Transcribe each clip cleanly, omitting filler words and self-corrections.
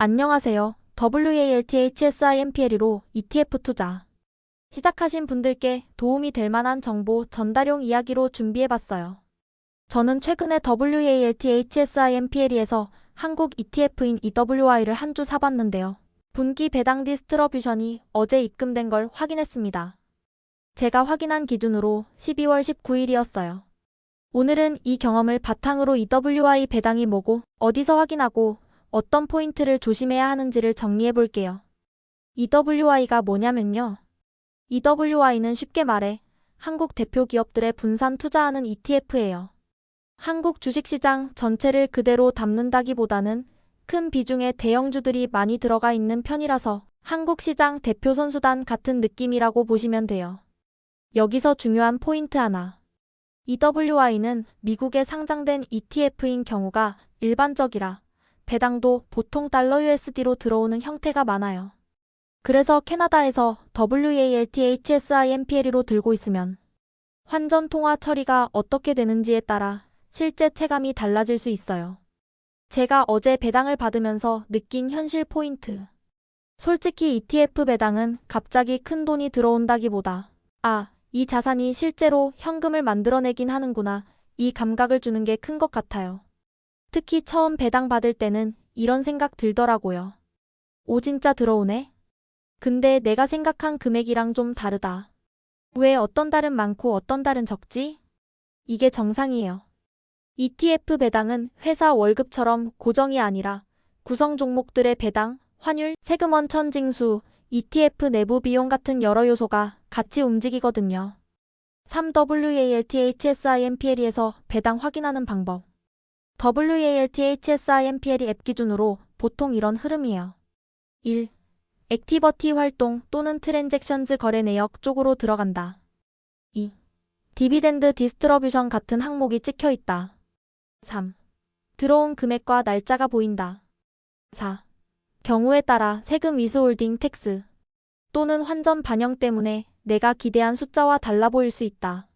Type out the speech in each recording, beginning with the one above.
안녕하세요. WALTHSIMPL로 ETF 투자 시작하신 분들께 도움이 될 만한 정보 전달용 이야기로 준비해봤어요. 저는 최근에 WALTHSIMPL에서 한국 ETF인 EWI를 한 주 사봤는데요. 분기 배당 디스트러뷰션이 어제 입금된 걸 확인했습니다. 제가 확인한 기준으로 12월 19일이었어요. 오늘은 이 경험을 바탕으로 EWI 배당이 뭐고 어디서 확인하고 어떤 포인트를 조심해야 하는지를 정리해 볼게요. EWI가 뭐냐면요. EWI는 쉽게 말해 한국 대표 기업들의 분산 투자하는 ETF예요. 한국 주식시장 전체를 그대로 담는다기보다는 큰 비중의 대형주들이 많이 들어가 있는 편이라서 한국 시장 대표 선수단 같은 느낌이라고 보시면 돼요. 여기서 중요한 포인트 하나. EWI는 미국에 상장된 ETF인 경우가 일반적이라 배당도 보통 달러 USD로 들어오는 형태가 많아요. 그래서 캐나다에서 WALTHSIMPL로 들고 있으면 환전 통화 처리가 어떻게 되는지에 따라 실제 체감이 달라질 수 있어요. 제가 어제 배당을 받으면서 느낀 현실 포인트. 솔직히 ETF 배당은 갑자기 큰 돈이 들어온다기보다 이 자산이 실제로 현금을 만들어내긴 하는구나 이 감각을 주는 게 큰 것 같아요. 특히 처음 배당 받을 때는 이런 생각 들더라고요. 오 진짜 들어오네? 근데 내가 생각한 금액이랑 좀 다르다. 왜 어떤 달은 많고 어떤 달은 적지? 이게 정상이에요. ETF 배당은 회사 월급처럼 고정이 아니라 구성 종목들의 배당, 환율, 세금 원천 징수, ETF 내부 비용 같은 여러 요소가 같이 움직이거든요. 3WALTHSIMPL에서 배당 확인하는 방법. WALTHSIMPL이 앱 기준으로 보통 이런 흐름이에요. 1. 액티버티 활동 또는 트랜잭션즈 거래 내역 쪽으로 들어간다. 2. 디비덴드 디스트러뷰션 같은 항목이 찍혀 있다. 3. 들어온 금액과 날짜가 보인다. 4. 경우에 따라 세금 위스홀딩 텍스 또는 환전 반영 때문에 내가 기대한 숫자와 달라 보일 수 있다.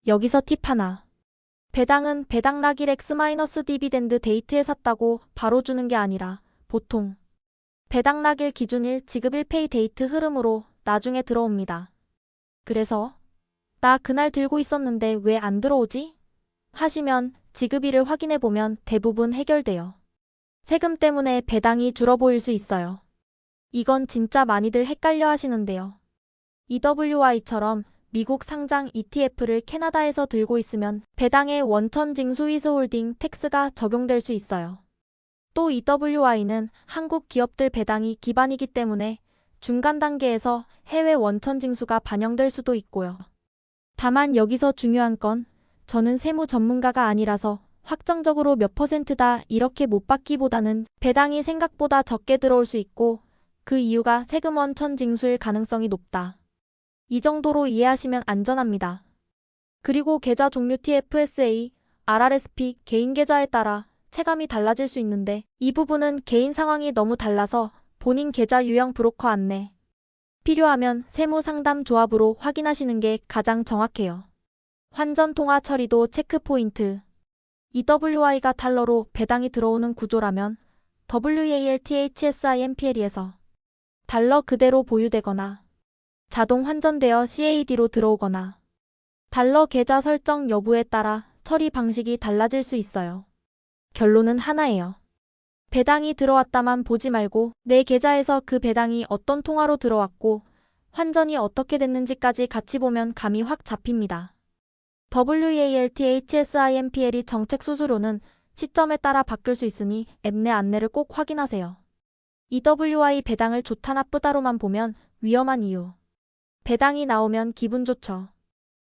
여기서 팁 하나. 배당은 배당락일 X- 디비덴드 데이트에 샀다고 바로 주는 게 아니라 보통 배당락일 기준일 지급 일페이 데이트 흐름으로 나중에 들어옵니다. 그래서 나 그날 들고 있었는데 왜 안 들어오지? 하시면 지급일을 확인해보면 대부분 해결돼요. 세금 때문에 배당이 줄어 보일 수 있어요. 이건 진짜 많이들 헷갈려 하시는데요. EWI처럼 미국 상장 ETF를 캐나다에서 들고 있으면 배당의 원천 징수 위스홀딩 텍스가 적용될 수 있어요. 또 EWI는 한국 기업들 배당이 기반이기 때문에 중간 단계에서 해외 원천 징수가 반영될 수도 있고요. 다만 여기서 중요한 건 저는 세무 전문가가 아니라서 확정적으로 몇 %다 이렇게 못 받기보다는 배당이 생각보다 적게 들어올 수 있고 그 이유가 세금 원천 징수일 가능성이 높다. 이 정도로 이해하시면 안전합니다. 그리고 계좌 종류 TFSA, RRSP 개인 계좌에 따라 체감이 달라질 수 있는데 이 부분은 개인 상황이 너무 달라서 본인 계좌 유형 브로커 안내 필요하면 세무상담 조합으로 확인하시는 게 가장 정확해요. 환전 통화 처리도 체크 포인트. EWI가 달러로 배당이 들어오는 구조라면 WALTHSIMPL에서 달러 그대로 보유되거나 자동 환전되어 CAD로 들어오거나 달러 계좌 설정 여부에 따라 처리 방식이 달라질 수 있어요. 결론은 하나예요. 배당이 들어왔다만 보지 말고 내 계좌에서 그 배당이 어떤 통화로 들어왔고 환전이 어떻게 됐는지까지 같이 보면 감이 확 잡힙니다. WALTHSIMPL이 정책 수수료는 시점에 따라 바뀔 수 있으니 앱 내 안내를 꼭 확인하세요. EWI 배당을 좋다 나쁘다로만 보면 위험한 이유. 배당이 나오면 기분 좋죠.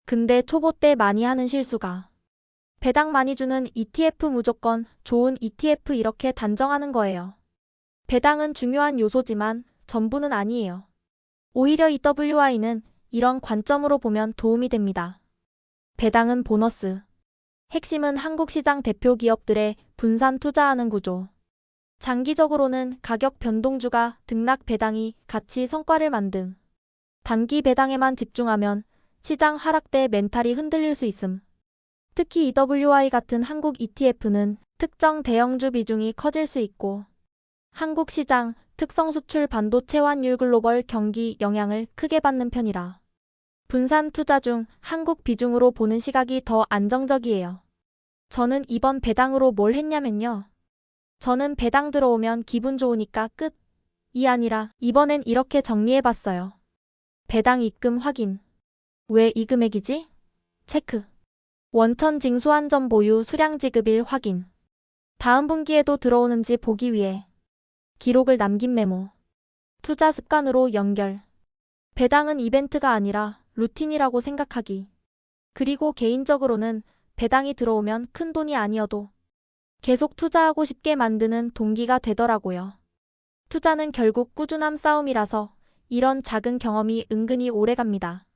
근데 초보 때 많이 하는 실수가 배당 많이 주는 ETF 무조건 좋은 ETF 이렇게 단정하는 거예요. 배당은 중요한 요소지만 전부는 아니에요. 오히려 EWI는 이런 관점으로 보면 도움이 됩니다. 배당은 보너스. 핵심은 한국 시장 대표 기업들의 분산 투자하는 구조. 장기적으로는 가격 변동주가 등락 배당이 같이 성과를 만듦. 단기 배당에만 집중하면 시장 하락 때 멘탈이 흔들릴 수 있음. 특히 EWI 같은 한국 ETF는 특정 대형주 비중이 커질 수 있고 한국 시장, 특성 수출 반도체 환율 글로벌 경기 영향을 크게 받는 편이라 분산 투자 중 한국 비중으로 보는 시각이 더 안정적이에요. 저는 이번 배당으로 뭘 했냐면요. 저는 배당 들어오면 기분 좋으니까 끝. 이 아니라 이번엔 이렇게 정리해봤어요. 배당 입금 확인. 왜 이 금액이지? 체크. 원천 징수한전 보유 수량 지급일 확인. 다음 분기에도 들어오는지 보기 위해 기록을 남긴 메모. 투자 습관으로 연결. 배당은 이벤트가 아니라 루틴이라고 생각하기. 그리고 개인적으로는 배당이 들어오면 큰 돈이 아니어도 계속 투자하고 싶게 만드는 동기가 되더라고요. 투자는 결국 꾸준함 싸움이라서 이런 작은 경험이 은근히 오래갑니다.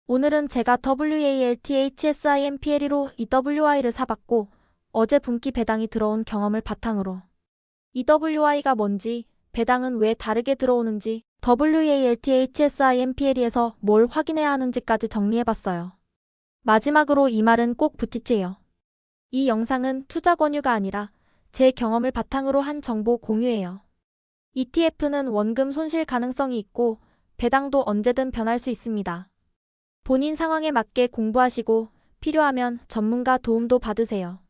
오늘은 제가 WALTHSIMPLE로 EWI를 사봤고 어제 분기 배당이 들어온 경험을 바탕으로 EWI가 뭔지, 배당은 왜 다르게 들어오는지, WALTHSIMPLE에서 뭘 확인해야 하는지까지 정리해봤어요. 마지막으로 이 말은 꼭 붙이세요. 이 영상은 투자 권유가 아니라 제 경험을 바탕으로 한 정보 공유예요. ETF는 원금 손실 가능성이 있고 배당도 언제든 변할 수 있습니다. 본인 상황에 맞게 공부하시고 필요하면 전문가 도움도 받으세요.